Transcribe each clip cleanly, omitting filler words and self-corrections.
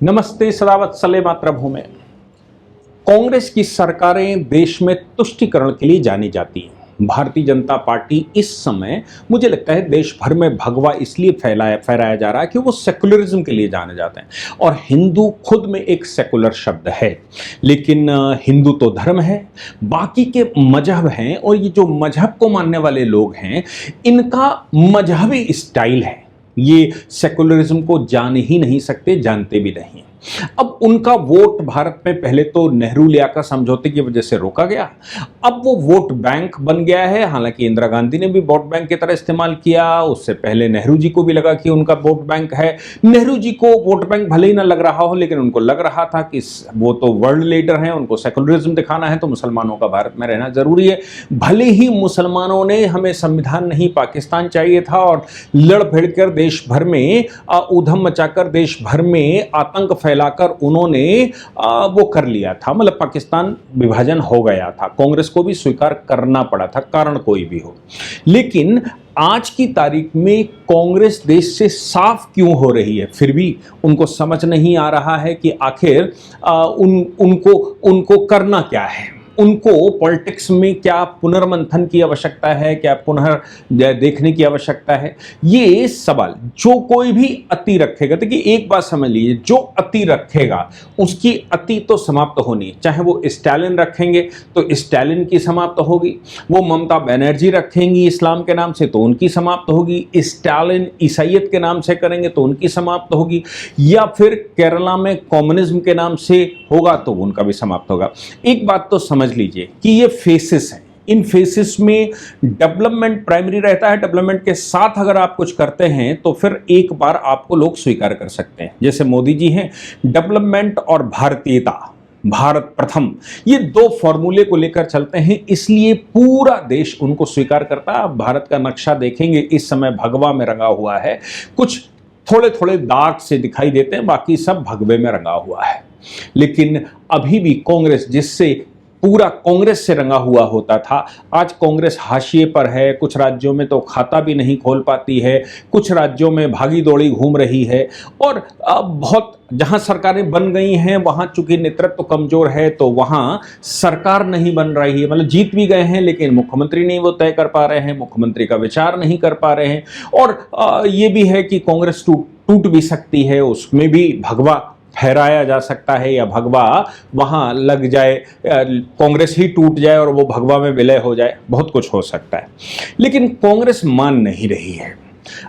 नमस्ते सदावत्सले मातृभूमि। कांग्रेस की सरकारें देश में तुष्टीकरण के लिए जानी जाती हैं। भारतीय जनता पार्टी इस समय मुझे लगता है देश भर में भगवा इसलिए फहराया जा रहा है कि वो सेकुलरिज्म के लिए जाने जाते हैं और हिंदू खुद में एक सेकुलर शब्द है। लेकिन हिंदू तो धर्म है, बाकी के मजहब हैं और ये जो मजहब को मानने वाले लोग हैं इनका मजहबी स्टाइल है। ये सेकुलरिज्म को जान ही नहीं सकते, जानते भी नहीं। अब उनका वोट भारत में पहले तो नेहरू लियाकत समझौते की वजह से रोका गया, अब वो वोट बैंक बन गया है। हालांकि इंदिरा गांधी ने भी वोट बैंक की तरह इस्तेमाल किया, उससे पहले नेहरू जी को भी लगा कि उनका वोट बैंक है। नेहरू जी को वोट बैंक भले ही ना लग रहा हो, लेकिन उनको लग रहा था कि वो तो वर्ल्ड लीडर हैं, उनको सेकुलरिज्म दिखाना है तो मुसलमानों का भारत में रहना जरूरी है। भले ही मुसलमानों ने हमें संविधान नहीं पाकिस्तान चाहिए था और लड़ भिड़ कर देश भर में ऊधम मचाकर देश भर में आतंक फैलाकर उन्होंने वो कर लिया था, मतलब पाकिस्तान विभाजन हो गया था। कांग्रेस को भी स्वीकार करना पड़ा था, कारण कोई भी हो। लेकिन आज की तारीख में कांग्रेस देश से साफ क्यों हो रही है, फिर भी उनको समझ नहीं आ रहा है कि आखिर उनको करना क्या है। उनको पॉलिटिक्स में क्या पुनर्मंथन की आवश्यकता है, क्या देखने की आवश्यकता है, ये सवाल। जो कोई भी अति रखेगा, देखिए एक बात समझ लीजिए, जो अति रखेगा उसकी अति तो समाप्त होनी है। चाहे वो स्टालिन रखेंगे तो स्टालिन की समाप्त होगी, वो ममता बनर्जी रखेंगी इस्लाम के नाम से तो उनकी समाप्त होगी, स्टालिन ईसाइयत के नाम से करेंगे तो उनकी समाप्त होगी, या फिर केरला में कम्युनिज्म के नाम से होगा तो उनका भी समाप्त होगा। एक बात तो समझ लीजिए कि ये फेसेस हैं, इन फेसेस में डेवलपमेंट प्राइमरी रहता है। डेवलपमेंट के साथ अगर आप कुछ करते हैं तो फिर एक बार आपको लोग स्वीकार कर सकते हैं। जैसे मोदी जी हैं, डेवलपमेंट और भारतीयता, भारत प्रथम, ये दो फॉर्मूले को लेकर चलते हैं, इसलिए पूरा देश उनको स्वीकार करता है। आप भारत का नक्शा देखेंगे, इस समय भगवा में रंगा हुआ है, कुछ थोड़े थोड़े दाग से दिखाई देते हैं, बाकी सब भगवे में रंगा हुआ है। लेकिन अभी भी कांग्रेस, जिससे पूरा कांग्रेस से रंगा हुआ होता था, आज कांग्रेस हाशिए पर है। कुछ राज्यों में तो खाता भी नहीं खोल पाती है, कुछ राज्यों में भागी दौड़ी घूम रही है, और बहुत जहां सरकारें बन गई हैं वहां चूंकि नेतृत्व कमजोर है तो वहां सरकार नहीं बन रही है। मतलब जीत भी गए हैं लेकिन मुख्यमंत्री नहीं वो तय कर पा रहे हैं, मुख्यमंत्री का विचार नहीं कर पा रहे हैं। और ये भी है कि कांग्रेस टूट भी सकती है, उसमें भी भगवा फहराया जा सकता है, या भगवा वहां लग जाए, कांग्रेस ही टूट जाए और वो भगवा में विलय हो जाए, बहुत कुछ हो सकता है। लेकिन कांग्रेस मान नहीं रही है।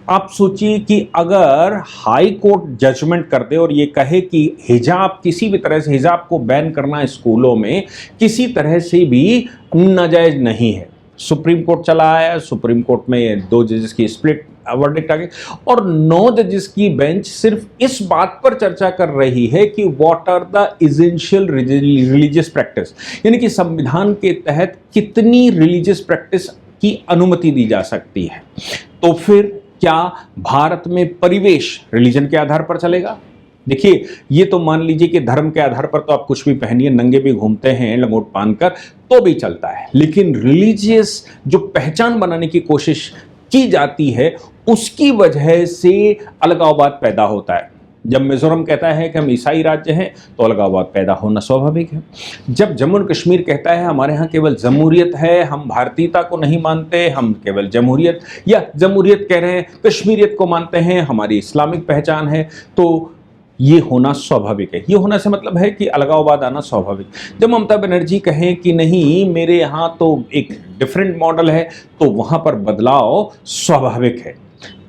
आप सोचिए कि अगर हाई कोर्ट जजमेंट कर दे और ये कहे कि हिजाब, किसी भी तरह से हिजाब को बैन करना स्कूलों में किसी तरह से भी नाजायज नहीं है। सुप्रीम कोर्ट चला आया, सुप्रीम कोर्ट में 2 जजेस की स्प्लिट वर्डिक्ट आ गई और 9 जजेस की बेंच सिर्फ इस बात पर चर्चा कर रही है कि what are the essential religious practice, यानी कि संविधान के तहत कितनी रिलीजियस प्रैक्टिस की अनुमति दी जा सकती है। तो फिर क्या भारत में परिवेश रिलीजन के आधार पर चलेगा? देखिए, ये तो मान लीजिए कि धर्म के आधार पर तो आप कुछ भी पहनिए, नंगे भी घूमते हैं लंगोट बांधकर, तो भी चलता है। लेकिन रिलीजियस जो पहचान बनाने की कोशिश की जाती है, उसकी वजह से अलगाववाद पैदा होता है। जब मिजोरम कहता है कि हम ईसाई राज्य हैं तो अलगाववाद पैदा होना स्वाभाविक है। जब जम्मू और कश्मीर कहता है हमारे यहाँ केवल जमहूरियत है, हम भारतीयता को नहीं मानते, हम केवल जमहूरियत, या जमहूरियत कह रहे हैं कश्मीरियत को मानते हैं, हमारी इस्लामिक पहचान है, तो ये होना स्वाभाविक है। ये होना से मतलब है कि अलगाववाद आना स्वाभाविक। जब ममता बनर्जी कहें कि नहीं मेरे यहाँ तो एक डिफरेंट मॉडल है, तो वहाँ पर बदलाव स्वाभाविक है।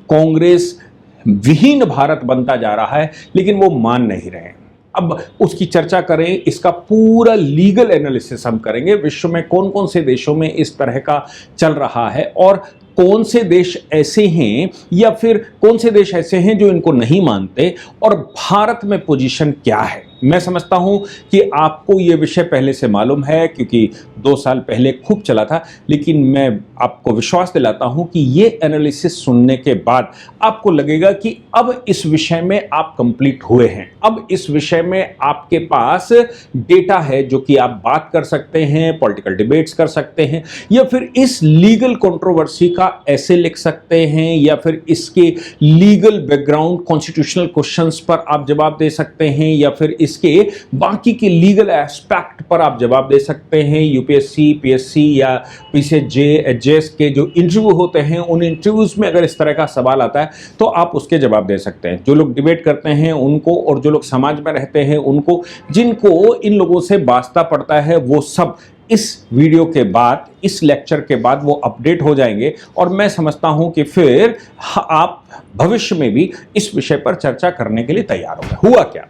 कांग्रेस विहीन भारत बनता जा रहा है, लेकिन वो मान नहीं रहे। अब उसकी चर्चा करें, इसका पूरा लीगल एनालिसिस हम करेंगे। विश्व में कौन कौन से देशों में इस तरह का चल रहा है और कौन से देश ऐसे हैं, या फिर कौन से देश ऐसे हैं जो इनको नहीं मानते, और भारत में पोजीशन क्या है। मैं समझता हूं कि आपको ये विषय पहले से मालूम है, क्योंकि 2 साल पहले खूब चला था, लेकिन मैं आपको विश्वास दिलाता हूं कि ये एनालिसिस सुनने के बाद आपको लगेगा कि अब इस विषय में आप कंप्लीट हुए हैं। अब इस विषय में आपके पास डेटा है जो कि आप बात कर सकते हैं, पॉलिटिकल डिबेट्स कर सकते हैं, या फिर इस लीगल कंट्रोवर्सी का ऐसे लिख सकते हैं, या फिर इसके लीगल बैकग्राउंड कॉन्स्टिट्यूशनल क्वेश्चंस पर आप जवाब दे सकते हैं, या फिर इसके बाकी के लीगल एस्पेक्ट पर आप जवाब दे सकते हैं। यूपीएससी, पीएससी या पीसीजे, एचजेएस के जो इंटरव्यू होते हैं, उन इंटरव्यूज में अगर इस तरह का सवाल आता है तो आप उसके जवाब दे सकते हैं। जो लोग डिबेट करते हैं उनको, और जो लोग समाज में रहते हैं उनको, जिनको इन लोगों से वास्ता पड़ता है, वो सब इस वीडियो के बाद, इस लेक्चर के बाद वो अपडेट हो जाएंगे, और मैं समझता हूं कि फिर आप भविष्य में भी इस विषय पर चर्चा करने के लिए तैयार होंगे। हुआ क्या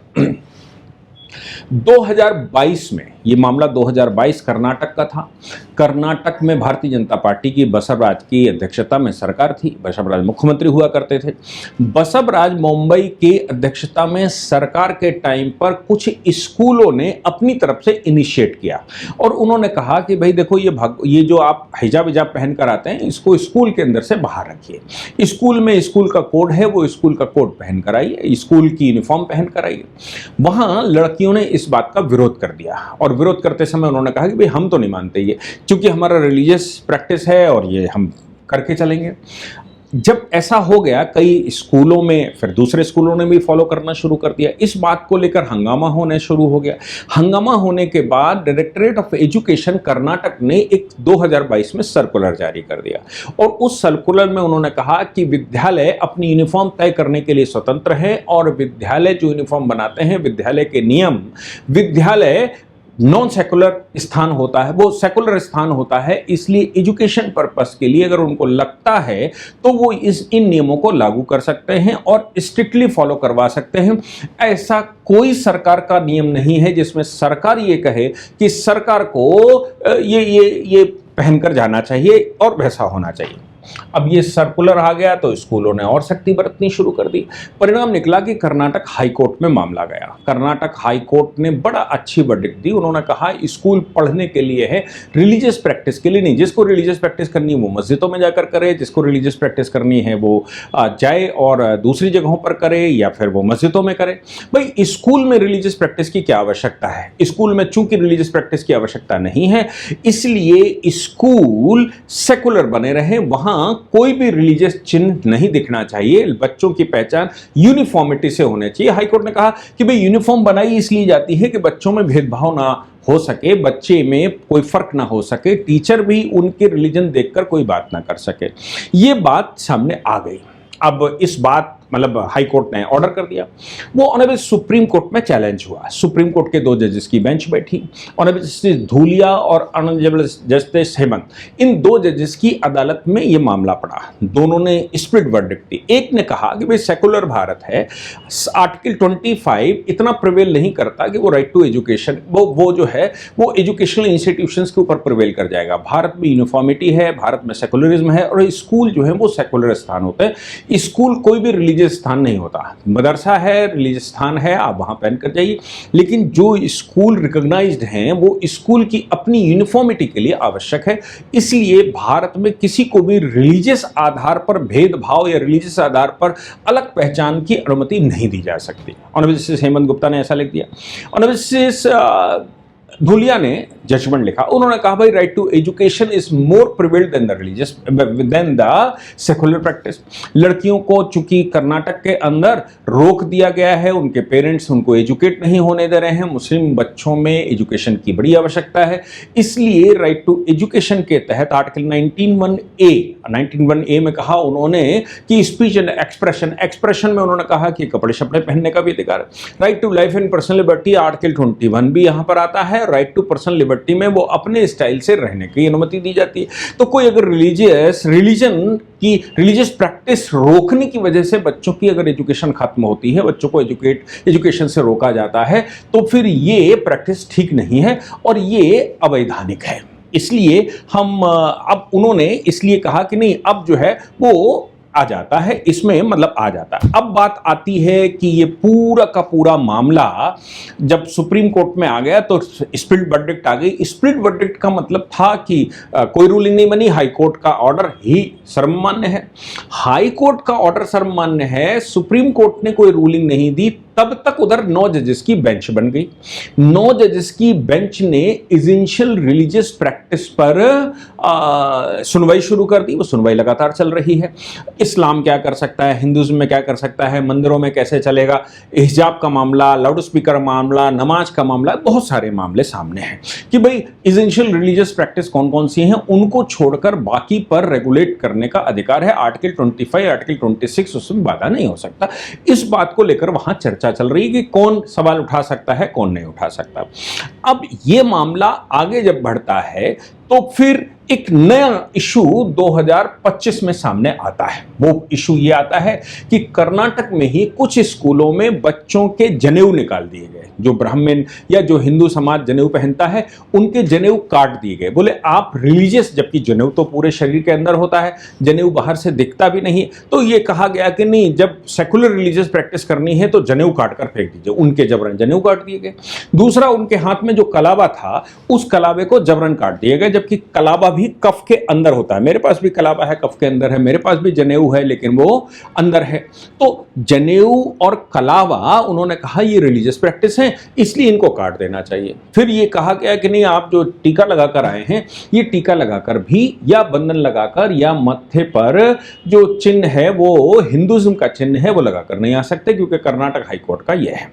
2022 में, ये मामला 2022 कर्नाटक का था। कर्नाटक में भारतीय जनता पार्टी की बसवराज की अध्यक्षता में सरकार थी। बसवराज मुख्यमंत्री हुआ करते थे। बसवराज मुंबई के अध्यक्षता में सरकार के टाइम पर कुछ स्कूलों ने अपनी तरफ से इनिशिएट किया, और उन्होंने कहा कि भाई देखो, ये जो आप हिजाब विजाब पहन कर आते हैं, इसको स्कूल के अंदर से बाहर रखिए। स्कूल में स्कूल का कोड है, वो स्कूल का कोड पहन कर आइए, स्कूल की यूनिफॉर्म पहन कर आइए। वहां लड़कियों ने इस बात का विरोध कर दिया, और विरोध करते समय उन्होंने कहा कि भाई हम तो नहीं मानते ये, क्योंकि हमारा रिलीजियस प्रैक्टिस है और ये हम करके चलेंगे। जब ऐसा हो गया, कई स्कूलों में, फिर दूसरे स्कूलों ने भी फॉलो करना शुरू कर दिया। इस बात को लेकर हंगामा होने शुरू हो गया। हंगामा होने के बाद डायरेक्टरेट ऑफ एजुकेशन कर्नाटक ने एक 2022 में सर्कुलर जारी कर दिया, और उस सर्कुलर में उन्होंने कहा कि विद्यालय अपनी यूनिफॉर्म तय करने के लिए स्वतंत्र है, और विद्यालय जो यूनिफॉर्म बनाते हैं, विद्यालय के नियम, विद्यालय नॉन सेकुलर स्थान होता है, वो सेकुलर स्थान होता है, इसलिए एजुकेशन पर्पस के लिए अगर उनको लगता है तो वो इन नियमों को लागू कर सकते हैं और स्ट्रिक्टली फॉलो करवा सकते हैं। ऐसा कोई सरकार का नियम नहीं है जिसमें सरकार ये कहे कि सरकार को ये पहनकर जाना चाहिए और वैसा होना चाहिए। अब ये सर्कुलर आ गया तो स्कूलों ने और सख्ती बरतनी शुरू कर दी। परिणाम निकला कि कर्नाटक हाई कोर्ट में मामला गया। कर्नाटक हाई कोर्ट ने बड़ा अच्छी वर्डिक्ट दी। उन्होंने कहा स्कूल पढ़ने के लिए है, रिलीजियस प्रैक्टिस के लिए नहीं। जिसको रिलीजियस प्रैक्टिस करनी है वो मस्जिदों में जाकर करे, जिसको रिलीजियस प्रैक्टिस करनी है वो जाए और दूसरी जगहों पर करे, या फिर वो मस्जिदों में करे। भाई स्कूल में रिलीजियस प्रैक्टिस की क्या आवश्यकता है? स्कूल में चूंकि रिलीजियस प्रैक्टिस की आवश्यकता नहीं है, इसलिए स्कूल सेकुलर बने रहे, वहां कोई भी रिलीजियस चिन्ह नहीं दिखना चाहिए। बच्चों की पहचान यूनिफॉर्मिटी से होनी चाहिए। हाईकोर्ट ने कहा कि भाई यूनिफॉर्म बनाई इसलिए जाती है कि बच्चों में भेदभाव ना हो सके, बच्चे में कोई फर्क ना हो सके, टीचर भी उनके रिलीजन देखकर कोई बात ना कर सके। ये बात सामने आ गई। अब इस बात मतलब हाई कोर्ट ने ऑर्डर कर दिया, वो ऑनरेबल सुप्रीम कोर्ट में चैलेंज हुआ। सुप्रीम कोर्ट के 2 जजेस की बेंच बैठी, ऑनरेबल जस्टिस धूलिया और ऑनरेबल जस्टिस हेमंत, इन 2 जजेस की अदालत में ये मामला पड़ा। दोनों ने स्प्लिट वर्डिक्ट दी। एक ने कहा कि भाई सेकुलर भारत है, आर्टिकल 25 इतना प्रिवेल नहीं करता कि वो राइट टू एजुकेशन, वो जो है वो एजुकेशनल इंस्टीट्यूशंस के ऊपर प्रिवेल कर जाएगा। भारत में यूनिफॉर्मिटी है, भारत में सेकुलरिज्म है, और स्कूल जो है वो सेकुलर स्थान होते हैं। स्कूल कोई भी रिलीजियस स्थान नहीं होता। मदरसा है, रिलीजियस स्थान है, आप वहां पहन कर जाइए, लेकिन जो स्कूल रिकॉग्नाइज्ड हैं वो स्कूल की अपनी यूनिफॉर्मिटी के लिए आवश्यक है। इसलिए भारत में किसी को भी रिलीजियस आधार पर भेदभाव या रिलीजियस आधार पर अलग पहचान की अनुमति नहीं दी जा सकती। ऑनरेबल जस्टिस हेमंत गुप्ता ने ऐसा लिख दिया। ऑनरेबल जस्टिस धूलिया ने जजमेंट लिखा। उन्होंने कहा भाई right to education is more prevailed than the religious than the secular practice. लड़कियों को चूंकि कर्नाटक के अंदर रोक दिया गया है, उनके पेरेंट्स उनको एजुकेट नहीं होने दे रहे हैं, मुस्लिम बच्चों में एजुकेशन की बड़ी आवश्यकता है, इसलिए राइट टू एजुकेशन के तहत आर्टिकल 19(1)(a) में कहा उन्होंने कि स्पीच एंड एक्सप्रेशन में उन्होंने कहा कि कपड़े शपड़े पहनने का भी अधिकार है। Right to life and personal liberty article 21 भी यहां पर आता है। राइट टू पर्सनल लिबर्टी में वो अपने स्टाइल से रहने की अनुमति दी जाती है। तो कोई अगर रिलीजियस प्रैक्टिस रोकने की वजह से बच्चों की अगर एजुकेशन खत्म होती है, बच्चों को एजुकेशन से रोका जाता है, तो फिर ये प्रैक्टिस ठीक नहीं है और ये अवैधानिक है। इसलिए हम अब उन्होंने इसलिए कहा कि नहीं, अब जो है वो आ जाता है इसमें, मतलब आ जाता है। अब बात आती है कि ये पूरा का पूरा मामला जब सुप्रीम कोर्ट में आ गया तो स्प्लिट वर्डिक्ट आ गई। स्प्लिट वर्डिक्ट का मतलब था कि कोई रूलिंग नहीं बनी, हाई कोर्ट का ऑर्डर ही सर्वमान्य है। हाई कोर्ट का ऑर्डर सर्वमान्य है, सुप्रीम कोर्ट ने कोई रूलिंग नहीं दी, तब तक उधर 9 जजेस की बेंच बन गई। 9 जजेस की बेंच ने एसेंशियल रिलीजियस प्रैक्टिस पर सुनवाई शुरू कर दी। वो सुनवाई लगातार चल रही है। इस्लाम क्या कर सकता है, हिंदुज्म में क्या कर सकता है, मंदिरों में कैसे चलेगा, हिजाब का मामला, लाउड स्पीकर मामला, नमाज का मामला, बहुत सारे मामले सामने हैं कि भाई एसेंशियल रिलीजियस प्रैक्टिस कौन कौन सी हैं, उनको छोड़कर बाकी पर रेगुलेट करने का अधिकार है। आर्टिकल 25, आर्टिकल 26 उसमें बाधा नहीं हो सकता। इस बात को लेकर वहां चर्चा चल रही है कि कौन सवाल उठा सकता है, कौन नहीं उठा सकता। अब यह मामला आगे जब बढ़ता है तो फिर एक नया इशू 2025 में सामने आता है। वो इशू ये आता है कि कर्नाटक में ही कुछ स्कूलों में बच्चों के जनेऊ निकाल दिए गए। जो ब्राह्मण या जो हिंदू समाज जनेऊ पहनता है उनके जनेऊ काट दिए गए। बोले आप रिलीजियस, जबकि जनेऊ तो पूरे शरीर के अंदर होता है, जनेऊ बाहर से दिखता भी नहीं। तो ये कहा गया कि नहीं, जब सेकुलर रिलीजियस प्रैक्टिस करनी है तो जनेऊ काट कर फेंक दीजिए। उनके जबरन जनेऊ काट दिए गए। दूसरा, उनके हाथ में जो कलावा था उस कलावे को जबरन काट दिए गए, जबकि कलावा भी कफ के अंदर होता है। मेरे पास भी कलावा है, कफ के अंदर है, मेरे पास भी जनेऊ है, लेकिन वो अंदर है। तो जनेऊ और कलावा उन्होंने कहा ये रिलीजियस प्रैक्टिस है, इसलिए इनको काट देना चाहिए। फिर ये कहा गया कि नहीं, आप जो टीका लगाकर आए हैं, ये टीका लगाकर भी या बंधन लगाकर या मत्थे पर जो चिन्ह है वो हिंदुज्म का चिन्ह है वो लगाकर नहीं आ सकते, क्योंकि कर्नाटक हाईकोर्ट का यह है।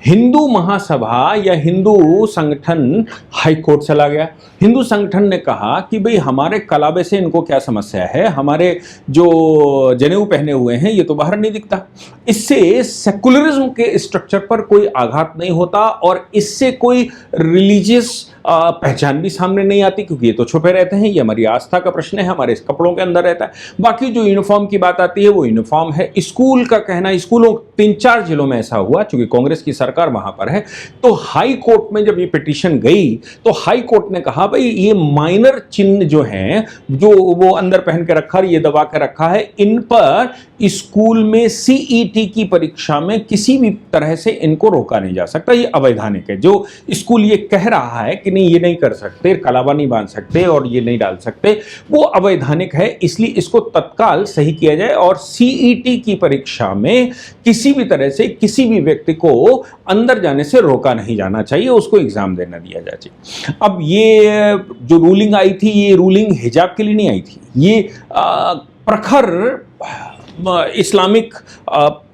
हिंदू महासभा या हिंदू संगठन हाईकोर्ट चला गया। हिंदू संगठन ने कहा कि भाई हमारे कलावे से इनको क्या समस्या है, हमारे जो जनेऊ पहने हुए हैं ये तो बाहर नहीं दिखता, इससे सेकुलरिज्म के स्ट्रक्चर पर कोई आघात नहीं होता और इससे कोई रिलीजियस पहचान भी सामने नहीं आती, क्योंकि ये तो छुपे रहते हैं, ये हमारी आस्था का प्रश्न है, हमारे इस कपड़ों के अंदर रहता है। बाकी जो यूनिफॉर्म की बात आती है वो यूनिफॉर्म है। स्कूल का कहना, स्कूलों 3-4 जिलों में ऐसा हुआ, चूंकि कांग्रेस की सरकार वहां पर है, तो हाई कोर्ट में जब ये पिटीशन गई तो हाई कोर्ट ने कहा भाई ये माइनर चिन्ह जो हैं, जो वो अंदर पहन के रखा, ये दबा के रखा है, इन पर स्कूल में सीईटी की परीक्षा में किसी भी तरह से इनको रोका नहीं जा सकता, ये अवैधानिक है। जो स्कूल ये कह रहा है कि नहीं ये नहीं कर सकते, कलावा नहीं बांध सकते और ये नहीं डाल सकते, वो अवैधानिक है, इसलिए इसको तत्काल सही किया जाए और सीईटी की परीक्षा में किसी भी तरह से किसी भी व्यक्ति को अंदर जाने से रोका नहीं जाना चाहिए, उसको एग्जाम देना दिया जाए चाहिए। अब ये जो रूलिंग आई थी, ये रूलिंग हिजाब के लिए नहीं आई थी, ये प्रखर इस्लामिक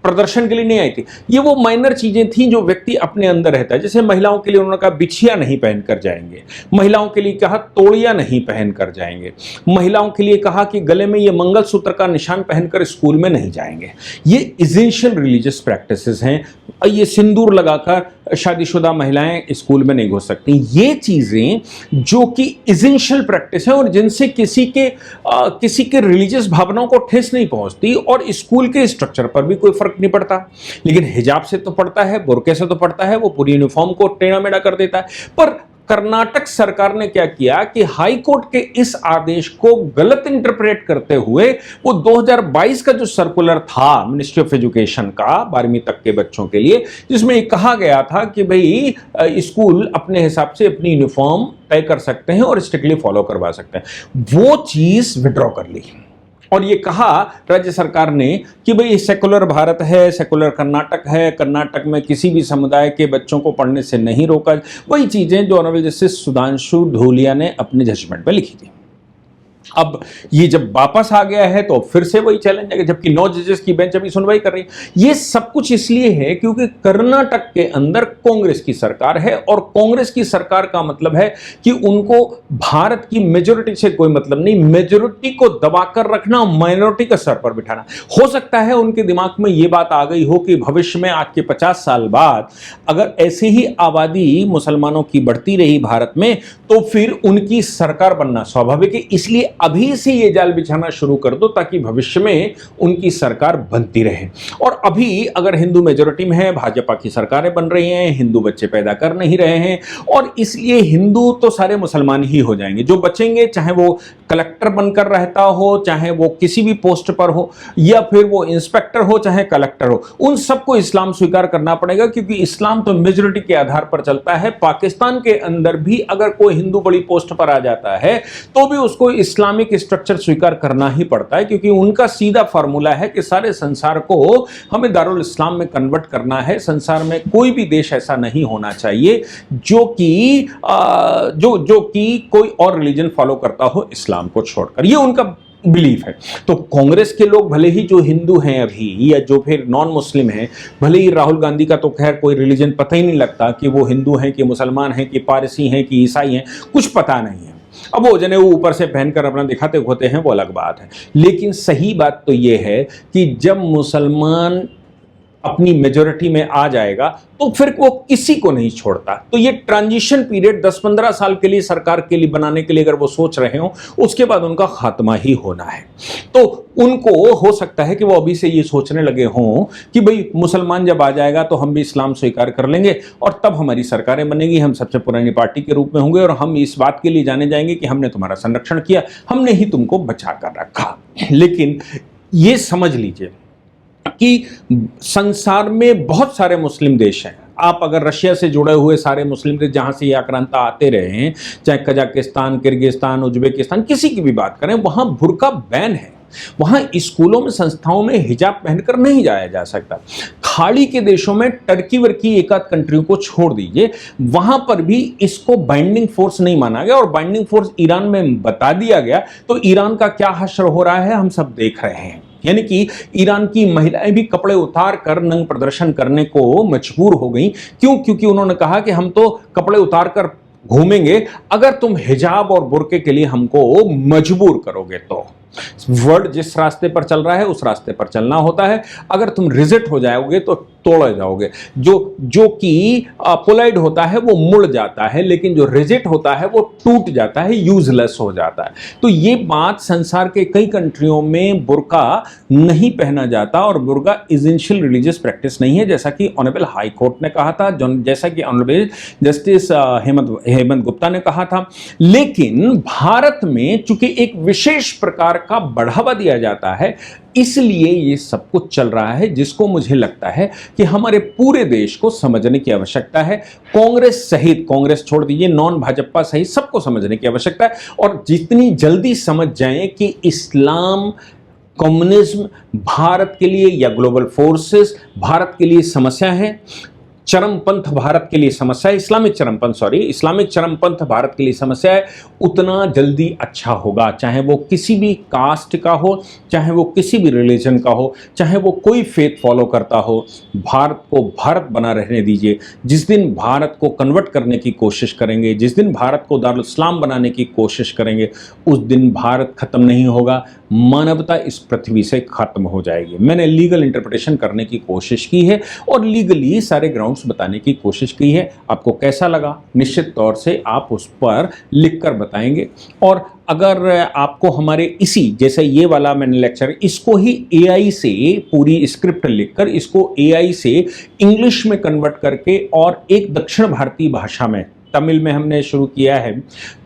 प्रदर्शन के लिए नहीं आई थी। ये वो माइनर चीजें थी जो व्यक्ति अपने अंदर रहता है। जैसे महिलाओं के लिए उन्होंने कहा बिछिया नहीं पहनकर जाएंगे, महिलाओं के लिए कहा तोड़िया नहीं पहनकर जाएंगे, महिलाओं के लिए कहा कि गले में ये मंगलसूत्र का निशान पहनकर स्कूल में नहीं जाएंगे। ये एसेंशियल रिलीजियस प्रैक्टिसेस हैं। ये सिंदूर लगाकर शादीशुदा महिलाएं स्कूल में नहीं घुस सकती। ये चीजें जो कि एसेंशियल प्रैक्टिस है और जिनसे किसी के रिलीजियस भावनाओं को ठेस नहीं पहुंचती और स्कूल के स्ट्रक्चर पर भी कोई फर्क नहीं पड़ता, लेकिन हिजाब से तो पड़ता है, बुर्के से तो पड़ता है, वो पूरी यूनिफॉर्म को टेढ़ा मेढ़ा कर देता है। पर कर्नाटक सरकार ने क्या किया कि हाई कोर्ट के इस आदेश को गलत इंटरप्रेट करते हुए वो 2022 का जो सर्कुलर था मिनिस्ट्री ऑफ एजुकेशन का 12वीं तक के बच्चों के लिए, जिसमें कहा गया था कि भाई स्कूल अपने हिसाब से अपनी यूनिफॉर्म तय कर सकते हैं और स्ट्रिक्टली फॉलो करवा सकते हैं, वो चीज विड्रॉ कर ली और ये कहा राज्य सरकार ने कि भाई सेकुलर भारत है, सेकुलर कर्नाटक है, कर्नाटक में किसी भी समुदाय के बच्चों को पढ़ने से नहीं रोका। वही चीजें जो ऑनरेबल जस्टिस सुधांशु धूलिया ने अपने जजमेंट में लिखी थी। अब ये जब वापस आ गया है तो फिर से वही चैलेंज है, जबकि 9 जजेस की बेंच अभी सुनवाई कर रही है। ये सब कुछ इसलिए है क्योंकि कर्नाटक के अंदर कांग्रेस की सरकार है और कांग्रेस की सरकार का मतलब है कि उनको भारत की मेजोरिटी से कोई मतलब नहीं, मेजोरिटी को दबाकर रखना, माइनॉरिटी का सर पर बिठाना। हो सकता है उनके दिमाग में ये बात आ गई हो कि भविष्य में आज के 50 साल बाद अगर ऐसे ही आबादी मुसलमानों की बढ़ती रही भारत में तो फिर उनकी सरकार बनना स्वाभाविक है, इसलिए अभी से ये जाल बिछाना शुरू कर दो ताकि भविष्य में उनकी सरकार बनती रहे। और अभी अगर हिंदू मेजोरिटी में है, भाजपा की सरकारें बन रही हैं, हिंदू बच्चे पैदा कर नहीं रहे हैं, और इसलिए हिंदू तो सारे मुसलमान ही हो जाएंगे। जो बचेंगे, चाहे वो कलेक्टर बनकर रहता हो, चाहे वो किसी भी पोस्ट पर हो, या फिर वो इंस्पेक्टर हो, चाहे कलेक्टर हो, उन सबको इस्लाम स्वीकार करना पड़ेगा, क्योंकि इस्लाम तो मेजोरिटी के आधार पर चलता है। पाकिस्तान के अंदर भी अगर कोई हिंदू बड़ी पोस्ट पर आ जाता है तो भी उसको इस्लामिक स्ट्रक्चर स्वीकार करना ही पड़ता है, क्योंकि उनका सीधा फॉर्मूला है कि सारे संसार को हमें दारुल इस्लाम में कन्वर्ट करना है। संसार में कोई भी देश ऐसा नहीं होना चाहिए जो कि कोई और रिलीजन फॉलो करता हो इस्लाम को छोड़कर। ये उनका बिलीफ है। तो कांग्रेस के लोग भले ही जो हिंदू हैं अभी, या जो फिर नॉन मुस्लिम हैं, भले ही राहुल गांधी का तो खैर कोई रिलीजन पता ही नहीं लगता कि वो हिंदू हैं कि मुसलमान हैं कि पारसी हैं कि ईसाई हैं, कुछ पता नहीं है। अब वो जने वो ऊपर से पहनकर अपना दिखाते होते हैं, वो अलग बात है। लेकिन सही बात तो ये है कि जब मुसलमान अपनी मेजोरिटी में आ जाएगा तो फिर वो किसी को नहीं छोड़ता। तो ये ट्रांजिशन पीरियड 10-15 साल के लिए सरकार के लिए बनाने के लिए अगर वो सोच रहे हो, उसके बाद उनका खात्मा ही होना है। तो उनको हो सकता है कि वो अभी से ये सोचने लगे हों कि भाई मुसलमान जब आ जाएगा तो हम भी इस्लाम स्वीकार कर लेंगे और तब हमारी सरकारें बनेगी, हम सबसे पुरानी पार्टी के रूप में होंगे और हम इस बात के लिए जाने जाएंगे कि हमने तुम्हारा संरक्षण किया, हमने ही तुमको बचा कर रखा। लेकिन ये समझ लीजिए कि संसार में बहुत सारे मुस्लिम देश हैं। आप अगर रशिया से जुड़े हुए सारे मुस्लिम देश जहां से ये आक्रांता आते रहे हैं, चाहे कजाकिस्तान, किर्गिस्तान, उज्बेकिस्तान, किसी की भी बात करें, वहां बुर्का बैन है। वहां स्कूलों में, संस्थाओं में हिजाब पहनकर नहीं जाया जा सकता। खाड़ी के देशों में, टर्की वर्की एक आध कंट्रियों को छोड़ दीजिए, वहां पर भी इसको बाइंडिंग फोर्स नहीं माना गया और बाइंडिंग फोर्स ईरान में बता दिया गया। तो ईरान का क्या हश्र हो रहा है हम सब देख रहे हैं। यानी कि ईरान की महिलाएं भी कपड़े उतार कर नंग प्रदर्शन करने को मजबूर हो गई। क्यों? क्योंकि उन्होंने कहा कि हम तो कपड़े उतार कर घूमेंगे अगर तुम हिजाब और बुर्के के लिए हमको मजबूर करोगे। तो वर्ल्ड जिस रास्ते पर चल रहा है उस रास्ते पर चलना होता है। अगर तुम रिजेक्ट हो जाओगे तो तोड़े जाओगे। जो कि पोलाइड होता है वो मुड़ जाता है, लेकिन जो रिजेक्ट होता है वो टूट जाता है, यूजलेस हो जाता है। तो ये बात संसार के कई कंट्रियों में बुर्का नहीं पहना जाता और बुर्का एसेंशियल रिलीजियस प्रैक्टिस नहीं है, जैसा कि ऑनरेबल हाई कोर्ट ने कहा था, जैसा कि ऑनरेबल जस्टिस हेमंत गुप्ता ने कहा था। लेकिन भारत में चूंकि एक विशेष प्रकार का बढ़ावा दिया जाता है, इसलिए ये सब कुछ चल रहा है, जिसको मुझे लगता है कि हमारे पूरे देश को समझने की आवश्यकता है। कांग्रेस सहित, कांग्रेस छोड़ दीजिए, नॉन भाजपा सहित सबको समझने की आवश्यकता है। और जितनी जल्दी समझ जाएं कि इस्लाम, कम्युनिज्म भारत के लिए या ग्लोबल फोर्सेस भारत के लिए समस्या है, चरमपंथ भारत के लिए समस्या है, इस्लामिक चरमपंथ भारत के लिए समस्या है, उतना जल्दी अच्छा होगा। चाहे वो किसी भी कास्ट का हो, चाहे वो किसी भी रिलीजन का हो, चाहे वो कोई फेथ फॉलो करता हो, भारत को भारत बना रहने दीजिए। जिस दिन भारत को कन्वर्ट करने की कोशिश करेंगे, जिस दिन भारत को दारुल इस्लाम बनाने की कोशिश करेंगे, उस दिन भारत खत्म नहीं होगा, मानवता इस पृथ्वी से खत्म हो जाएगी। मैंने लीगल इंटरप्रिटेशन करने की कोशिश की है और लीगली सारे ग्राउंड्स बताने की कोशिश की है। आपको कैसा लगा निश्चित तौर से आप उस पर लिखकर बताएंगे। और अगर आपको हमारे इसी जैसे ये वाला मैंने लेक्चर, इसको ही एआई से पूरी स्क्रिप्ट लिखकर इसको एआई से इंग्लिश में कन्वर्ट करके और एक दक्षिण भारतीय भाषा में, तमिल में हमने शुरू किया है,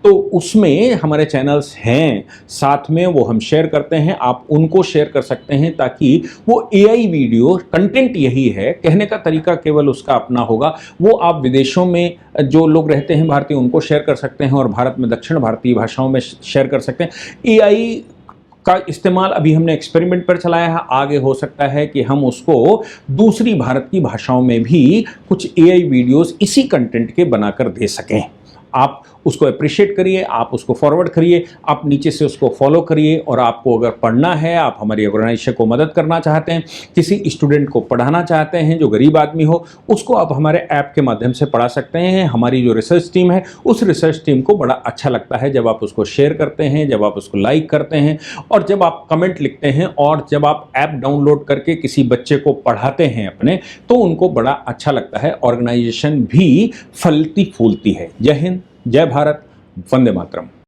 तो उसमें हमारे चैनल्स हैं साथ में, वो हम शेयर करते हैं। आप उनको शेयर कर सकते हैं ताकि वो एआई वीडियो, कंटेंट यही है, कहने का तरीका केवल उसका अपना होगा। वो आप विदेशों में जो लोग रहते हैं भारतीय, उनको शेयर कर सकते हैं और भारत में दक्षिण भारतीय भाषाओं में शेयर कर सकते हैं। एआई का इस्तेमाल अभी हमने एक्सपेरिमेंट पर चलाया है, आगे हो सकता है कि हम उसको दूसरी भारत की भाषाओं में भी कुछ एआई वीडियोस इसी कंटेंट के बनाकर दे सकें। आप उसको अप्रिशिएट करिए, आप उसको फॉरवर्ड करिए, आप नीचे से उसको फॉलो करिए। और आपको अगर पढ़ना है, आप हमारी ऑर्गेनाइजेशन को मदद करना चाहते हैं, किसी स्टूडेंट को पढ़ाना चाहते हैं जो गरीब आदमी हो, उसको आप हमारे ऐप के माध्यम से पढ़ा सकते हैं। हमारी जो रिसर्च टीम है, उस रिसर्च टीम को बड़ा अच्छा लगता है जब आप उसको शेयर करते हैं, जब आप उसको लाइक करते हैं और जब आप कमेंट लिखते हैं और जब आप ऐप डाउनलोड करके किसी बच्चे को पढ़ाते हैं अपने, तो उनको बड़ा अच्छा लगता है। ऑर्गेनाइजेशन भी फलती फूलती है। जय हिंद, जय भारत, वंदे मातरम।